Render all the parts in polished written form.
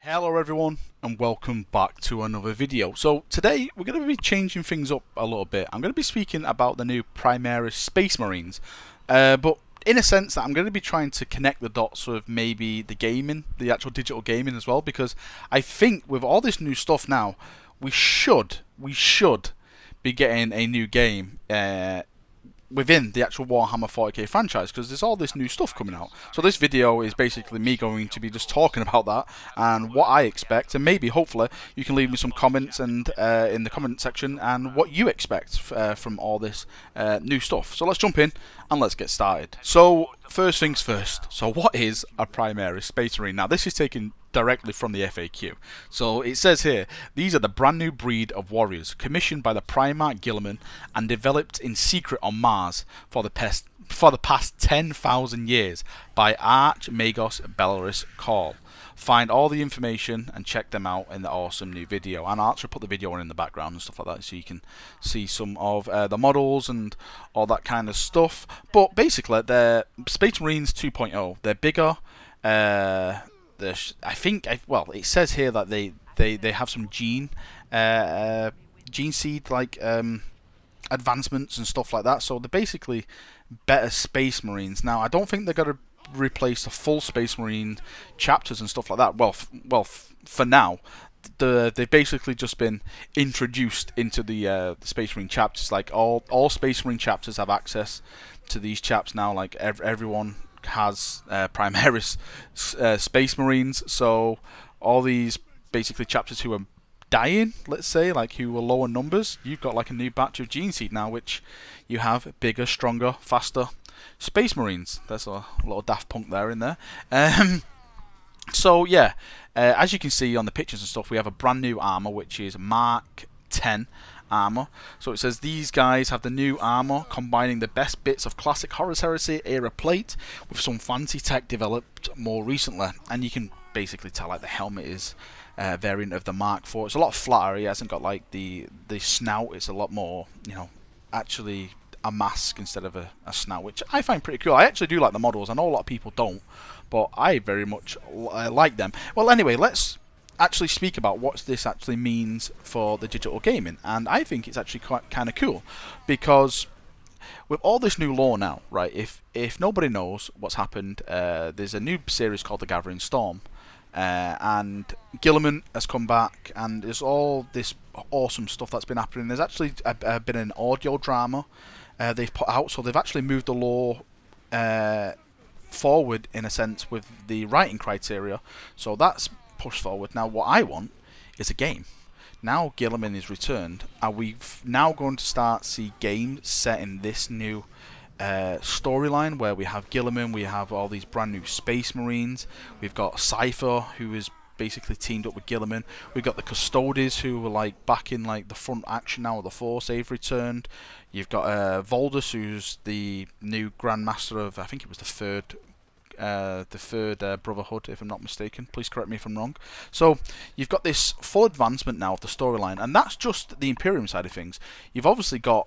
Hello everyone and welcome back to another video. So today we're going to be changing things up a little bit. I'm going to be speaking about the new Primaris Space Marines, but in a sense that I'm going to be trying to connect the dots with maybe the gaming, the actual digital gaming as well, because I think with all this new stuff now, we should be getting a new game within the actual Warhammer 40k franchise, because there's all this new stuff coming out. So this video is basically me going to be just talking about that and what I expect, and maybe hopefully you can leave me some comments and in the comment section and what you expect from all this new stuff. So let's jump in and let's get started. So first things first, so what is a Primaris Space Marine? Now this is taken directly from the FAQ. So it says here, these are the brand new breed of warriors commissioned by the Primarch Guilliman and developed in secret on Mars for the past 10,000 years by Archmagos Belarus Call. Find all the information and check them out in the awesome new video, and I'll actually put the video on in the background and stuff like that so you can see some of the models and all that kind of stuff. But basically they're Space Marines 2.0. They're bigger. Well, it says here that they have some gene seed like advancements and stuff like that. So they're basically better Space Marines. Now I don't think they're going to replace the full Space Marine chapters and stuff like that. Well, for now, they've basically just been introduced into the Space Marine chapters. Like all Space Marine chapters have access to these chaps now. Like everyone has Primaris Space Marines, so all these basically chapters who are dying, let's say, like who were lower numbers, you've got like a new batch of gene seed now, which you have bigger, stronger, faster Space Marines. There's a little Daft Punk there in there. So yeah, as you can see on the pictures and stuff, we have a brand new armor which is Mark 10 armor. So it says these guys have the new armor combining the best bits of classic Horus Heresy era plate with some fancy tech developed more recently, and you can basically tell like the helmet is a variant of the Mark IV. It's a lot flatter. It hasn't got like the snout. It's a lot more, you know, actually a mask instead of a snout, which I find pretty cool. I actually do like the models. I know a lot of people don't, but I very much like them. Well, anyway, let's actually speak about what this actually means for the digital gaming, and I think it's actually quite kind of cool, because with all this new lore now, right, if nobody knows what's happened, there's a new series called The Gathering Storm, and Guilliman has come back, and there's all this awesome stuff that's been happening. There's actually been an audio drama they've put out, so they've actually moved the lore forward in a sense with the writing criteria, so that's push forward. Now what I want is a game. Now Guilliman is returned, and we've now going to start see games set in this new storyline where we have Guilliman, we have all these brand new Space Marines, we've got Cypher who is basically teamed up with Guilliman, we've got the Custodes who were like back in like the front action now of the Force, they've returned. You've got Voldus, who's the new Grand Master of, I think it was the third Brotherhood, if I'm not mistaken. Please correct me if I'm wrong. So you've got this full advancement now of the storyline, and that's just the Imperium side of things. You've obviously got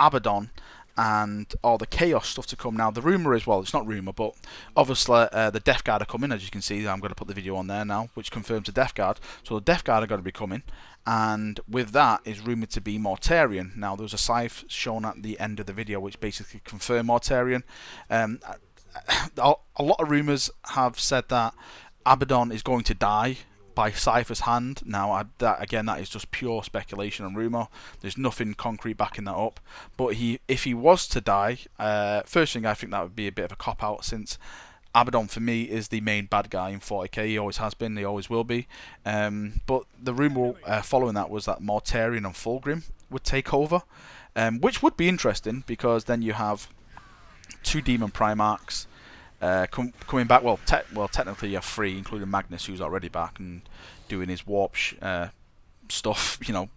Abaddon and all the Chaos stuff to come now. The rumour is, well, it's not rumour, but obviously the Death Guard are coming, as you can see. I'm going to put the video on there now, which confirms the Death Guard. So the Death Guard are going to be coming, and with that is rumoured to be Mortarion. Now there was a scythe shown at the end of the video which basically confirmed Mortarion. A lot of rumours have said that Abaddon is going to die by Cypher's hand. Now, that is just pure speculation and rumour. There's nothing concrete backing that up. But if he was to die, first thing, I think that would be a bit of a cop-out, since Abaddon for me is the main bad guy in 40k. He always has been, he always will be. But the rumour following that was that Mortarion and Fulgrim would take over, which would be interesting, because then you have two Demon Primarchs coming back. Well, technically you have three, including Magnus, who's already back and doing his warp stuff, you know,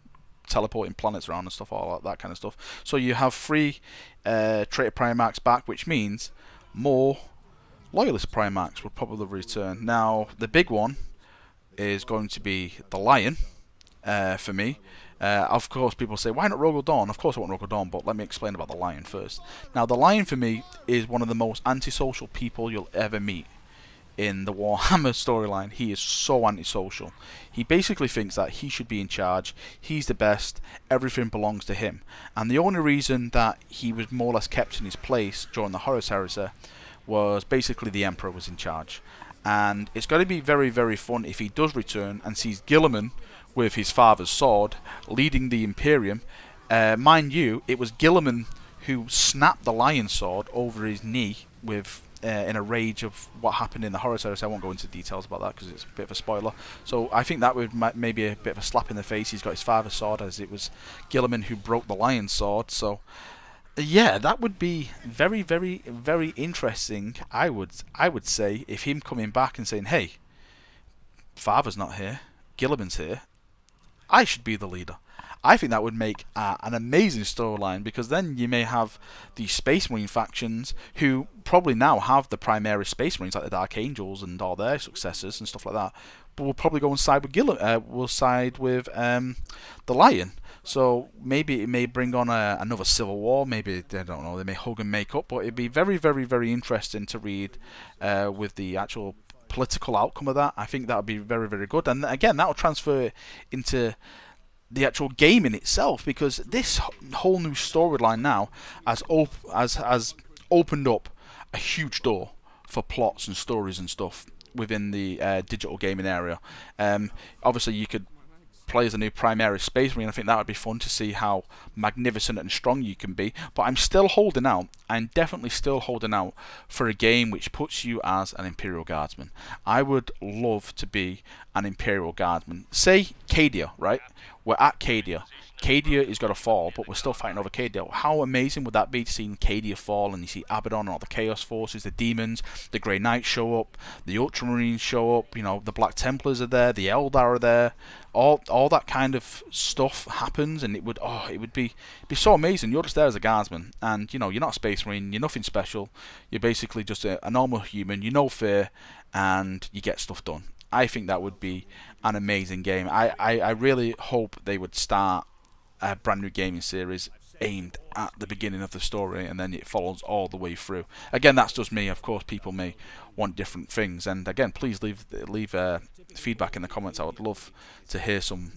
teleporting planets around and stuff, all that kind of stuff. So you have three traitor Primarchs back, which means more loyalist Primarchs would probably return. Now, the big one is going to be the Lion, for me. Of course, people say, why not Rogal Dorn? Of course I want Rogal Dorn, but let me explain about the Lion first. Now, the Lion for me is one of the most antisocial people you'll ever meet in the Warhammer storyline. He is so antisocial. He basically thinks that he should be in charge, he's the best, everything belongs to him. And the only reason that he was more or less kept in his place during the Horus Heresy was basically the Emperor was in charge. And it's going to be very, very fun if he does return and sees Guilliman with his father's sword leading the Imperium. Mind you, it was Guilliman who snapped the Lion Sword over his knee with in a rage of what happened in the Horus Heresy. I won't go into details about that because it's a bit of a spoiler. So I think that would maybe a bit of a slap in the face. He's got his father's sword, as it was Guilliman who broke the Lion Sword. So yeah, that would be very, very, very interesting. I would say if him coming back and saying, "Hey, father's not here, Guilliman's here. I should be the leader." I think that would make an amazing storyline, because then you may have the Space Marine factions who probably now have the Primaris Space Marines, like the Dark Angels and all their successors and stuff like that, but will probably go and side with will side with the Lion. So maybe it may bring on another civil war. Maybe, I don't know, they may hug and make up, but it'd be very, very, very interesting to read with the actual political outcome of that. I think that would be very, very good, and again, that will transfer into the actual game in itself, because this whole new storyline now has opened up a huge door for plots and stories and stuff within the digital gaming area. Obviously, you could play as a new Primaris Space Marine. I think that would be fun to see how magnificent and strong you can be. But I'm still holding out. I'm definitely still holding out for a game which puts you as an Imperial Guardsman. I would love to be an Imperial Guardsman. Say Cadia, right? We're at Cadia. Cadia is going to fall, but we're still fighting over Cadia. How amazing would that be to see Cadia fall, and you see Abaddon and all the Chaos Forces, the Demons, the Grey Knights show up, the Ultramarines show up, you know, the Black Templars are there, the Eldar are there, all that kind of stuff happens, and it would be so amazing. You're just there as a guardsman, and you know, you're not a Space Marine, you're nothing special, you're basically just a normal human, you know fear, and you get stuff done. I think that would be an amazing game. I really hope they would start a brand new gaming series aimed at the beginning of the story, and then it follows all the way through. Again, that's just me. Of course, people may want different things, and again, please leave feedback in the comments. I would love to hear some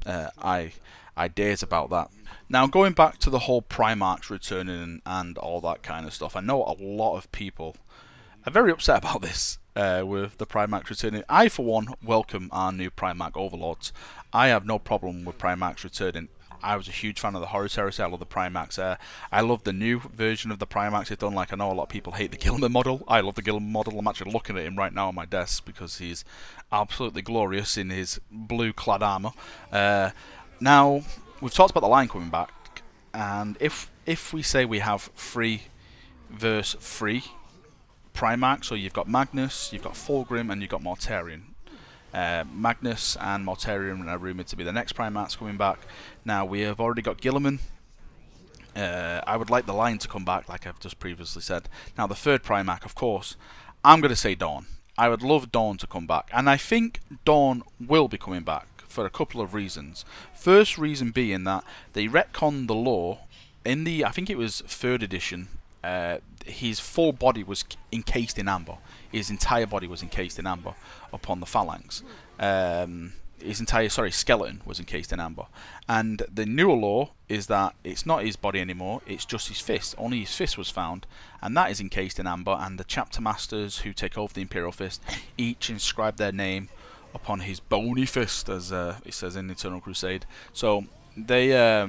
ideas about that. Now, going back to the whole Primarchs returning and all that kind of stuff, I know a lot of people are very upset about this with the Primarchs returning. I, for one, welcome our new Primarch Overlords. I have no problem with Primarchs returning. I was a huge fan of the Horus Heresy. I love the Primarchs. I love the new version of the Primarchs they've done. Like, I know a lot of people hate the Guilliman model. I love the Guilliman model. I'm actually looking at him right now on my desk because he's absolutely glorious in his blue clad armour. Now, we've talked about the line coming back, and if we say we have 3 versus 3 Primarchs, so you've got Magnus, you've got Fulgrim, and you've got Mortarion. Magnus and Mortarion are rumoured to be the next Primarchs coming back. Now, we have already got Guilliman. I would like the line to come back, like I've just previously said. Now, the third Primarch, of course, I'm going to say Dorn. I would love Dorn to come back, and I think Dorn will be coming back for a couple of reasons. First reason being that they retconned the lore in the, I think it was 3rd edition. His full body was encased in amber. His entire body was encased in amber upon the phalanx. His entire, skeleton was encased in amber. And the newer lore is that it's not his body anymore, it's just his fist. Only his fist was found, and that is encased in amber, and the chapter masters who take over the Imperial fist each inscribe their name upon his bony fist, as it says in Eternal Crusade. So they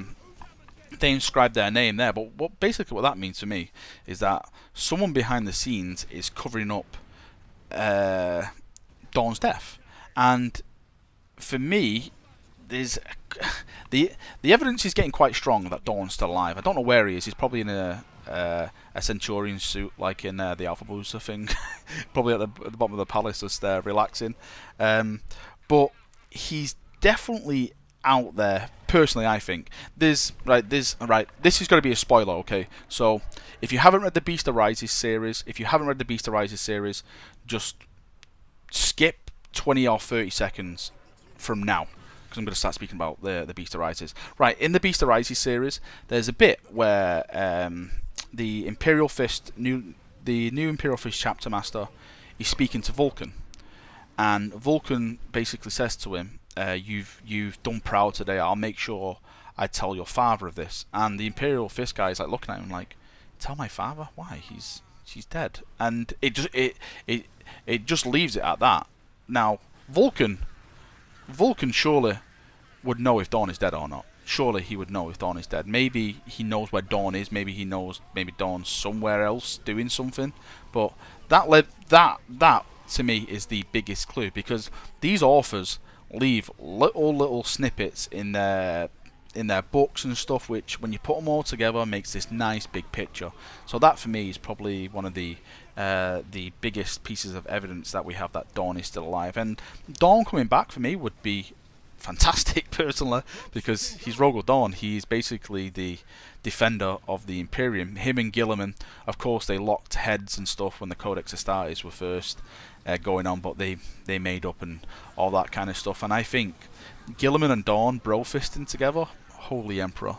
inscribe their name there, but basically what that means to me is that someone behind the scenes is covering up Dorn's death. And for me, there's the evidence is getting quite strong that Dorn's still alive. I don't know where he is. He's probably in a Centurion suit, like in the Alpha Booster thing, probably at the bottom of the palace, just relaxing. But he's definitely out there. Personally, I think this is going to be a spoiler. Okay, so if you haven't read the Beast Arises series, just skip 20 or 30 seconds from now, because I'm going to start speaking about the Beast Arises. Right, in the Beast Arises series, there's a bit where the Imperial Fist, the new Imperial Fist chapter master, is speaking to Vulcan, and Vulcan basically says to him, you've done proud today. I'll make sure I tell your father of this. And the Imperial Fist guy is like looking at him like, tell my father? Why? She's dead. And it just leaves it at that. Now Vulcan surely would know if Dorn is dead or not. Surely he would know if Dorn is dead. Maybe he knows where Dorn is. Maybe he knows maybe Dorn's somewhere else doing something. But that to me is the biggest clue, because these authors leave little snippets in their books and stuff, which when you put them all together makes this nice big picture. So that for me is probably one of the biggest pieces of evidence that we have that Dorn is still alive. And Dorn coming back for me would be fantastic personally, because he's Rogal Dorn. He's basically the defender of the Imperium. Him and Guilliman, of course, they locked heads and stuff when the Codex Astartes were first going on, but they made up and all that kind of stuff. And I think Guilliman and Dorn bro-fisting together, Holy Emperor,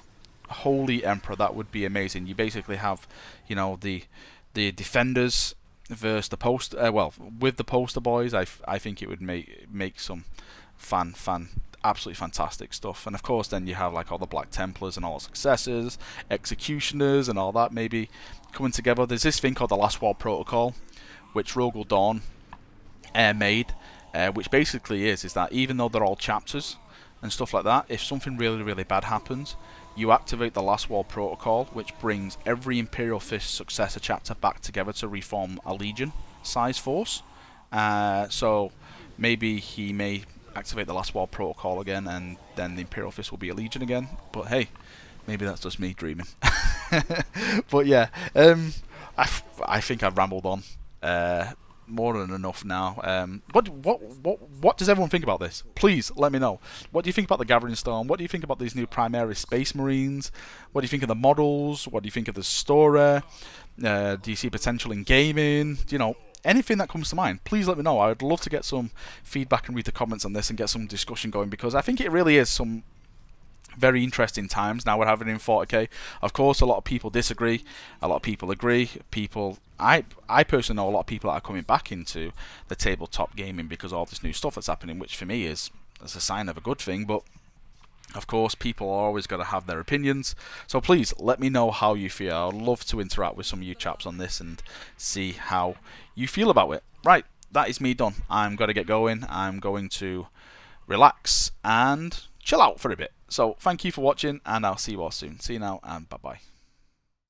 that would be amazing. You basically have, you know, the defenders versus the poster. Well, with the poster boys, I think it would make some absolutely fantastic stuff. And of course then you have like all the Black Templars and all the successors, executioners and all that maybe coming together. There's this thing called the Last War Protocol, which Rogal Dorn made, which basically is that even though they're all chapters and stuff like that, if something really bad happens, you activate the Last War Protocol, which brings every Imperial Fist successor chapter back together to reform a Legion size force. So maybe he may activate the Last War Protocol again, and then the Imperial Fist will be a Legion again. But hey, maybe that's just me dreaming. But yeah, I think I've rambled on more than enough now. What does everyone think about this? Please let me know. What do you think about the Gathering Storm? What do you think about these new Primaris Space Marines? What do you think of the models? What do you think of the story? Do you see potential in gaming? You know, anything that comes to mind, please let me know. I would love to get some feedback and read the comments on this and get some discussion going, because I think it really is some very interesting times now we're having in 40k. Of course, a lot of people disagree, a lot of people agree. I personally know a lot of people that are coming back into the tabletop gaming because of all this new stuff that's happening, which for me is a sign of a good thing. But of course, people are always going to have their opinions, so please let me know how you feel. I'd love to interact with some of you chaps on this and see how you feel about it. Right, that is me done. I'm going to get going. I'm going to relax and chill out for a bit. So thank you for watching, and I'll see you all soon. See you now, and bye bye.